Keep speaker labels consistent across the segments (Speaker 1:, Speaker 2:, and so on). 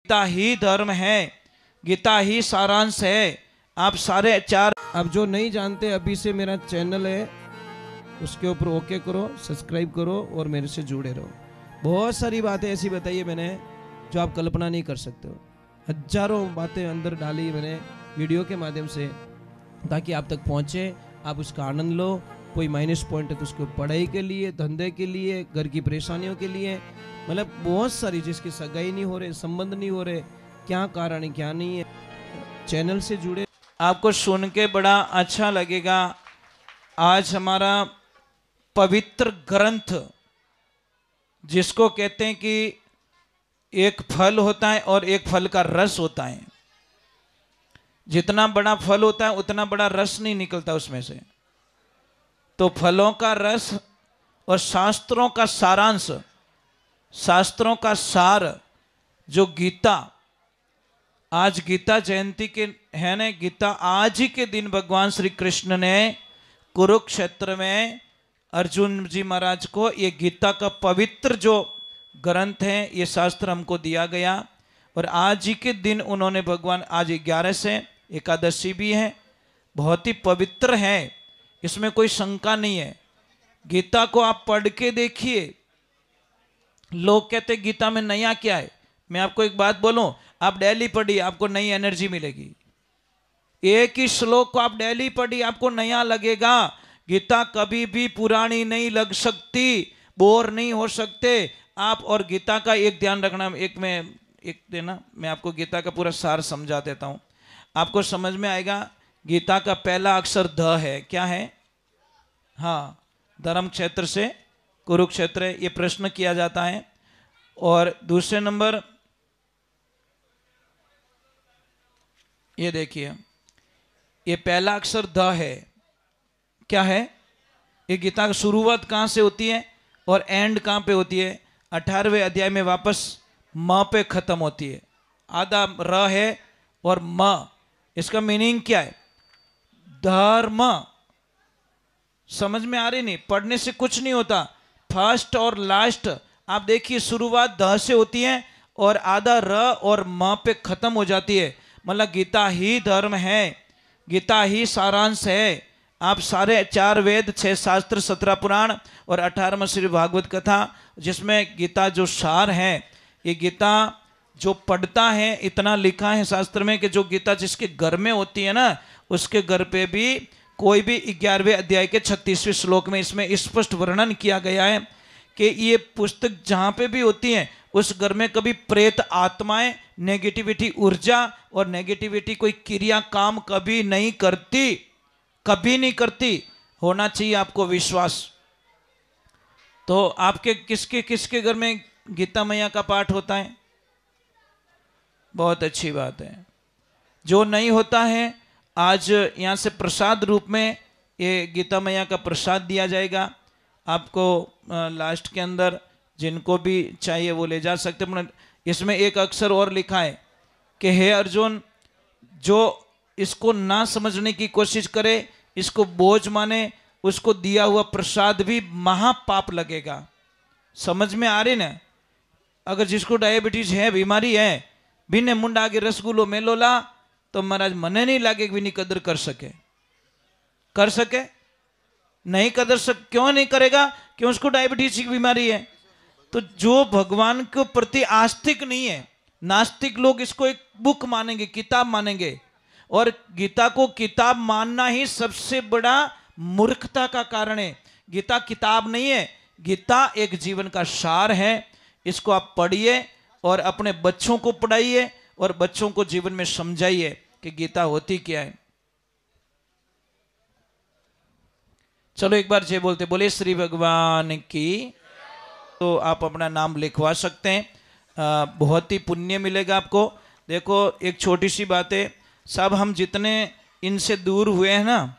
Speaker 1: गीता ही धर्म है, गीता ही सारांश है। आप सारे चार,
Speaker 2: अब जो नहीं जानते अभी से मेरा चैनल है उसके ऊपर ओके करो, सब्सक्राइब करो और मेरे से जुड़े रहो। बहुत सारी बातें ऐसी बताई है मैंने जो आप कल्पना नहीं कर सकते हो। हजारों बातें अंदर डाली मैंने वीडियो के माध्यम से ताकि आप तक पहुंचे, आप उसका आनंद लो। कोई माइनस पॉइंट है तो उसको पढ़ाई के लिए, धंधे के लिए, घर की परेशानियों के लिए, मतलब बहुत सारी, जिसकी सगाई नहीं हो रहे, संबंध नहीं हो रहे, क्या कारण है क्या नहीं है, चैनल से जुड़े।
Speaker 1: आपको सुन के बड़ा अच्छा लगेगा। आज हमारा पवित्र ग्रंथ, जिसको कहते हैं कि एक फल होता है और एक फल का रस होता है। जितना बड़ा फल होता है उतना बड़ा रस नहीं निकलता उसमें से। तो फलों का रस और शास्त्रों का सारांश, शास्त्रों का सार जो गीता, आज गीता जयंती के है ना, गीता आज ही के दिन भगवान श्री कृष्ण ने कुरुक्षेत्र में अर्जुन जी महाराज को ये गीता का पवित्र जो ग्रंथ है, ये शास्त्र हमको दिया गया। और आज ही के दिन उन्होंने भगवान, आज 11 से एकादशी भी है, बहुत ही पवित्र है, इसमें कोई शंका नहीं है। गीता को आप पढ़ के देखिए। लोग कहते गीता में नया क्या है। मैं आपको एक बात बोलूं, आप डेली पढ़िए, आपको नई एनर्जी मिलेगी। एक ही श्लोक को आप डेली पढ़िए, आपको नया लगेगा। गीता कभी भी पुरानी नहीं लग सकती, बोर नहीं हो सकते आप। और गीता का एक ध्यान रखना, एक देना, मैं आपको गीता का पूरा सार समझा देता हूं, आपको समझ में आएगा। गीता का पहला अक्षर ध है, क्या है? हाँ, धर्म क्षेत्र से कुरुक्षेत्र, ये प्रश्न किया जाता है। और दूसरे नंबर ये देखिए, ये पहला अक्षर ध है, क्या है? ये गीता की शुरुआत कहाँ से होती है और एंड कहाँ पे होती है? 18वें अध्याय में वापस म पे खत्म होती है। आधा र है और म, इसका मीनिंग क्या है? धर्म। समझ में आ रही नहीं? पढ़ने से कुछ नहीं होता। फर्स्ट और लास्ट आप देखिए, शुरुआत ध से होती है और आधा र और म पे खत्म हो जाती है। मतलब गीता ही धर्म है, गीता ही सारांश है। आप सारे 4 वेद, 6 शास्त्र, 17 पुराण और 18वां श्री भागवत कथा, जिसमें गीता जो सार है, ये गीता जो पढ़ता है, इतना लिखा है शास्त्र में कि जो गीता जिसके घर में होती है ना, उसके घर पे भी कोई भी 11वें अध्याय के 36वें श्लोक में इसमें स्पष्ट वर्णन किया गया है कि ये पुस्तक जहाँ पे भी होती है उस घर में कभी प्रेत आत्माएं, नेगेटिविटी ऊर्जा और नेगेटिविटी कोई क्रिया काम कभी नहीं करती, कभी नहीं करती। होना चाहिए आपको विश्वास। तो आपके किसके किसके घर में गीता मैया का पाठ होता है? बहुत अच्छी बात है। जो नहीं होता है, आज यहाँ से प्रसाद रूप में ये गीता मैया का प्रसाद दिया जाएगा आपको। लास्ट के अंदर जिनको भी चाहिए वो ले जा सकते हैं। इसमें एक अक्षर और लिखा है कि हे अर्जुन, जो इसको ना समझने की कोशिश करे, इसको बोझ माने, उसको दिया हुआ प्रसाद भी महापाप लगेगा। समझ में आ रही ना? अगर जिसको डायबिटीज है, बीमारी है, बिने मुंडा आगे रसगुल्लो मेलोला, तो महाराज मने नहीं लागे कि नहीं कदर कर सके। कर सके? नहीं कदर क्यों नहीं करेगा? क्यों? उसको डायबिटीज की बीमारी है। तो जो भगवान के प्रति आस्तिक नहीं है, नास्तिक लोग इसको एक बुक मानेंगे, किताब मानेंगे। और गीता को किताब मानना ही सबसे बड़ा मूर्खता का कारण है। गीता किताब नहीं है, गीता एक जीवन का सार है। इसको आप पढ़िए और अपने बच्चों को पढ़ाइए और बच्चों को जीवन में समझाइए कि गीता होती क्या है। चलो एक बार जय बोलते, बोले श्री भगवान की। तो आप अपना नाम लिखवा सकते हैं, बहुत ही पुण्य मिलेगा आपको। देखो एक छोटी सी बात है साहब, हम जितने इनसे दूर हुए हैं ना,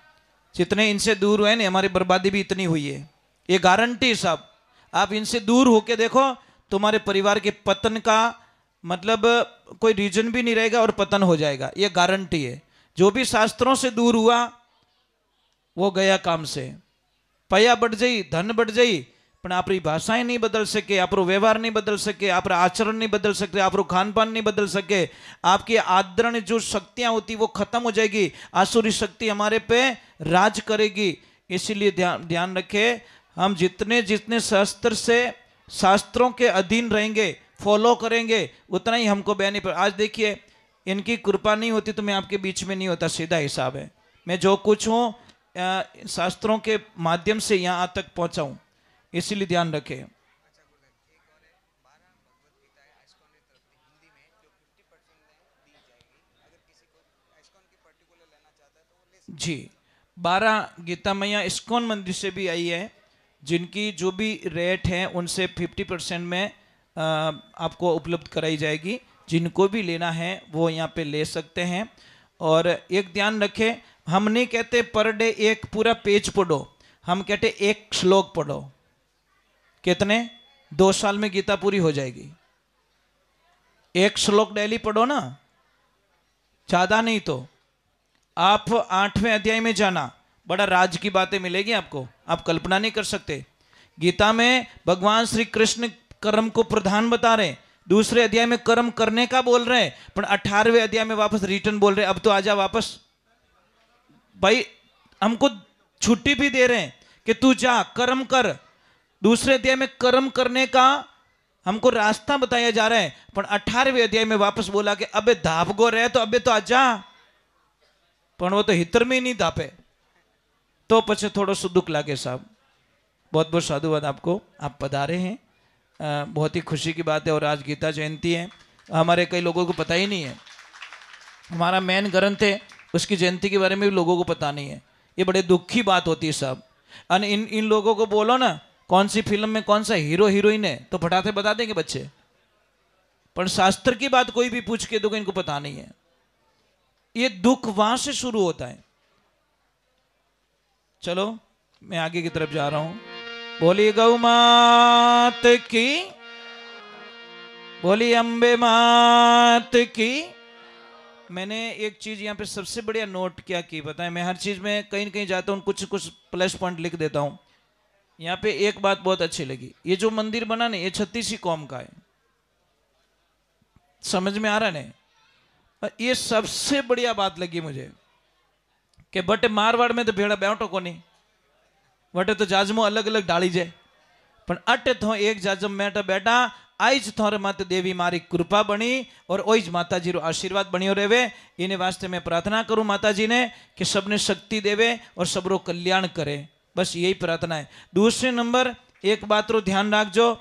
Speaker 1: जितने इनसे दूर हुए ना, हमारी बर्बादी भी इतनी हुई है। ये गारंटी साहब, आप इनसे दूर होके देखो, तुम्हारे परिवार के पतन का मतलब कोई रीजन भी नहीं रहेगा और पतन हो जाएगा, ये गारंटी है। जो भी शास्त्रों से दूर हुआ वो गया काम से। पया बढ़ जाई, धन बढ़ जाई, પણ આપણી ભાષાએ નહીં બદલ શકે, આપણો વ્યવહાર नहीं बदल सके, आपका आचरण नहीं बदल सकते, आपको खान पान नहीं बदल सके, आपकी आदरण जो शक्तियां होती वो खत्म हो जाएगी, आसुरी शक्ति हमारे पे राज करेगी। इसीलिए ध्यान रखें, हम जितने जितने शास्त्र से शास्त्रों के अधीन रहेंगे, फॉलो करेंगे, उतना ही हमको बेनिफिट। आज देखिए, इनकी कृपा नहीं होती तो मैं आपके बीच में नहीं होता, सीधा हिसाब है। मैं जो कुछ हूँ शास्त्रों के माध्यम से यहाँ तक पहुँचा हूँ, इसीलिए ध्यान रखें। जी, 12 गीता मैया इस्कॉन मंदिर से भी आई है, जिनकी जो भी रेट है उनसे 50% में आपको उपलब्ध कराई जाएगी। जिनको भी लेना है वो यहाँ पे ले सकते हैं। और एक ध्यान रखें, हम नहीं कहते पर डे एक पूरा पेज पढ़ो, हम कहते एक श्लोक पढ़ो। कितने? 2 साल में गीता पूरी हो जाएगी। एक श्लोक डेली पढ़ो ना, ज्यादा नहीं तो। आप 8वें अध्याय में जाना, बड़ा राज की बातें मिलेगी आपको, आप कल्पना नहीं कर सकते। गीता में भगवान श्री कृष्ण कर्म को प्रधान बता रहे हैं, दूसरे अध्याय में कर्म करने का बोल रहे हैं, पर 18वें अध्याय में वापस रिटर्न बोल रहे हैं, अब तो आजा वापस। भाई हमको छुट्टी भी दे रहे हैं कि तू जा कर्म कर। दूसरे अध्याय में कर्म करने का हमको रास्ता बताया जा रहा है, पर 18वें अध्याय में वापस बोला कि अबे धाप गो रहे तो अबे तो आजा, पर वो तो हितर में ही नहीं धापे, तो पछे थोड़ा सा दुख लागे साहब। बहुत बहुत साधुवाद आपको, आप पधारे हैं, बहुत ही खुशी की बात है। और आज गीता जयंती है, हमारे कई लोगों को पता ही नहीं है, हमारा मेन ग्रंथ है उसकी जयंती के बारे में भी लोगों को पता नहीं है। ये बड़े दुख की बात होती है साहब। और इन लोगों को बोलो ना कौन सी फिल्म में कौन सा हीरो हीरोइन है तो फटाते बता देंगे बच्चे, पर शास्त्र की बात कोई भी पूछ के तो इनको पता नहीं है। ये दुख वहां से शुरू होता है। चलो मैं आगे की तरफ जा रहा हूं। बोली गौ मात की, बोली अम्बे मात की। मैंने एक चीज यहाँ पे सबसे बढ़िया नोट क्या की पता है, मैं हर चीज में कहीं न कहीं जाता हूँ कुछ कुछ प्लस पॉइंट लिख देता हूँ। यहाँ पे एक बात बहुत अच्छी लगी, ये जो मंदिर बना ना ये 36 कौम का है, समझ में आ रहा है। ये सबसे बढ़िया बात लगी मुझे कि बटे मारवाड़ में तो भेड़ा बैठो को नहीं, वटे तो जाजमो अलग अलग डाली जाए, पर अटे तो एक जाजम मेटा बैठा आज थोरे माते देवी मारी कृपा बनी और ओज माता जी रो आशीर्वाद बनियो रेवे। इने वास्ते मैं प्रार्थना करूं माता जी ने कि सबने शक्ति देवे और सबरो कल्याण करे, बस यही प्रार्थना है। दूसरे नंबर एक बात रो ध्यान रखजो,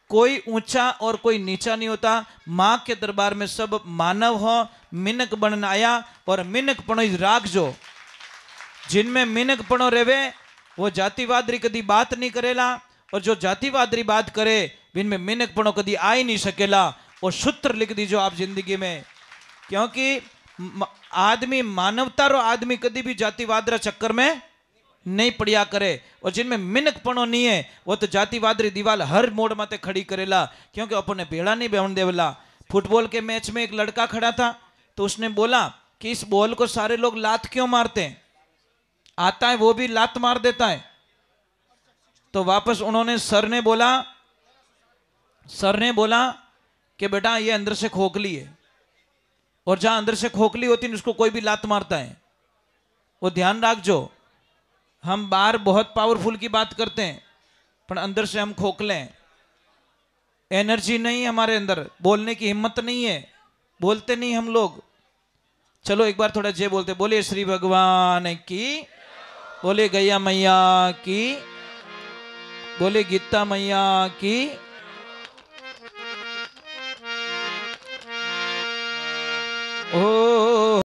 Speaker 1: कोई ऊंचा और कोई नीचा नहीं होता। माँ के दरबार में सब मानव हो, मिनक बनना आया और मिनक पणो राखजो। जिनमें मिनक पणो रेवे वो जातिवादी कदी बात नहीं करेला, और जो जातिवादी बात करे जिनमें मिनक पणो कदी आ ही नहीं सकेला। वो सूत्र लिख दीजो आप जिंदगी में, क्योंकि आदमी मानवता रो आदमी कदी भी जातिवाद चक्कर में नहीं पड़िया करे। और जिनमें मिनक पणो नहीं है वो तो जातिवादी दीवाल हर मोड़ माते खड़ी करेला, क्योंकि अपने भेड़ा नहीं बेहन देवला। फुटबॉल के मैच में एक लड़का खड़ा था तो उसने बोला कि इस बॉल को सारे लोग लात क्यों मारते हैं, आता है वो भी लात मार देता है। तो वापस उन्होंने सर ने बोला कि बेटा ये अंदर से खोखली है, और जहां अंदर से खोखली होती है उसको कोई भी लात मारता है। वो ध्यान रखजो, हम बाहर बहुत पावरफुल की बात करते हैं पर अंदर से हम खोखले हैं, एनर्जी नहीं है हमारे अंदर, बोलने की हिम्मत नहीं है, बोलते नहीं हम लोग। चलो एक बार थोड़ा जय बोलते, बोले श्री भगवान की, बोले गैया मैया की, बोले गीता मैया की।